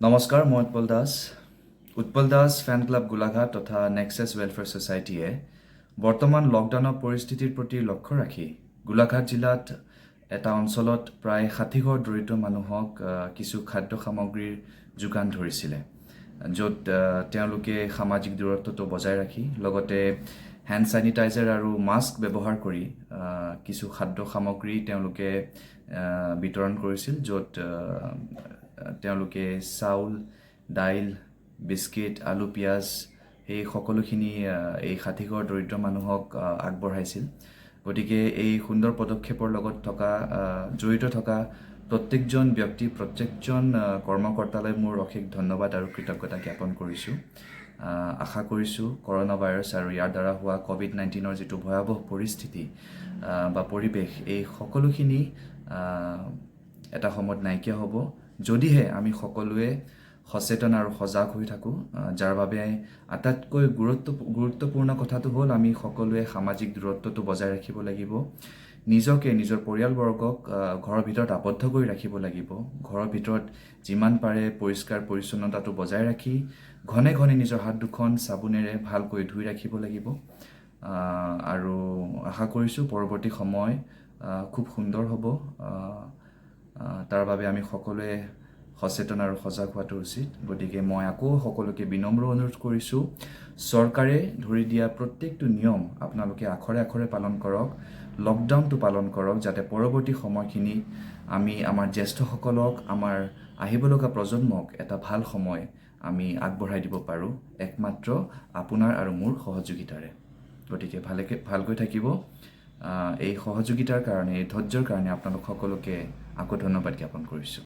নমস্কাৰ, মই উৎপল দাস ফেন ক্লাব গোলাঘাট তথা নেক্সাছ ৱেলফেয়াৰ ছ'চাইটিয়ে বৰ্তমান লকডাউনৰ পৰিস্থিতিৰ প্ৰতি লক্ষ্য ৰাখি গোলাঘাট জিলাত এটা অঞ্চলত প্ৰায় 60 ঘৰ দৰিদ্ৰ মানুহক কিছু খাদ্য সামগ্ৰীৰ যোগান ধৰিছিলে, য'ত তেওঁলোকে সামাজিক দূৰত্বটো বজাই ৰাখি লগতে হেণ্ড ছেনিটাইজাৰ আৰু মাস্ক ব্যৱহাৰ কৰি কিছু খাদ্য সামগ্ৰী তেওঁলোকে বিতৰণ কৰিছিল, য'ত তেওঁলোকে চাউল, দাইল, বিস্কিট, আলু, পিঁয়াজ এই সকলোখিনি এই 60 ঘৰ দৰিদ্ৰ মানুহক আগবঢ়াইছিল। গতিকে এই সুন্দৰ পদক্ষেপৰ লগত জড়িত থকা প্ৰত্যেকজন ব্যক্তি, প্ৰত্যেকজন কৰ্মকৰ্তালৈ মোৰ অশেষ ধন্যবাদ আৰু কৃতজ্ঞতা জ্ঞাপন কৰিছোঁ। আশা কৰিছোঁ কৰোনা ভাইৰাছ আৰু ইয়াৰ দ্বাৰা হোৱা COVID-19ৰ যিটো ভয়াৱহ পৰিস্থিতি বা পৰিৱেশ, এই সকলোখিনি এটা সময়ত নাইকিয়া হ'ব, যদিহে আমি সকলোৱে সচেতন আৰু সজাগ হৈ থাকোঁ, যাৰ বাবে আটাইতকৈ গুৰুত্বপূৰ্ণ কথাটো হ'ল আমি সকলোৱে সামাজিক দূৰত্বটো বজাই ৰাখিব লাগিব, নিজকে, নিজৰ পৰিয়ালবৰ্গক ঘৰৰ ভিতৰত আবদ্ধ কৰি ৰাখিব লাগিব, ঘৰৰ ভিতৰত যিমান পাৰে পৰিষ্কাৰ পৰিচ্ছন্নতাটো বজাই ৰাখি ঘনে ঘনে নিজৰ হাত দুখন চাবোনেৰে ভালকৈ ধুই ৰাখিব লাগিব। আৰু আশা কৰিছোঁ পৰৱৰ্তী সময় খুব সুন্দৰ হ'ব। তাৰ বাবে আমি সকলোৱে সচেতন আৰু সজাগ হোৱাটো উচিত। গতিকে মই আকৌ সকলোকে বিনম্ৰ অনুৰোধ কৰিছোঁ, চৰকাৰে ধৰি দিয়া প্ৰত্যেকটো নিয়ম আপোনালোকে আখৰে আখৰে পালন কৰক, লকডাউনটো পালন কৰক, যাতে পৰৱৰ্তী সময়খিনি আমি আমাৰ জ্যেষ্ঠসকলক, আমাৰ আহিবলগা প্ৰজন্মক এটা ভাল সময় আমি আগবঢ়াই দিব পাৰোঁ, একমাত্ৰ আপোনাৰ আৰু মোৰ সহযোগিতাৰে। গতিকে ভালকৈ থাকিব। এই সহযোগিতাৰ কাৰণে, এই ধৈৰ্যৰ কাৰণে আপোনালোক সকলোকে আকৌ ধন্যবাদ জ্ঞাপন কৰিছোঁ।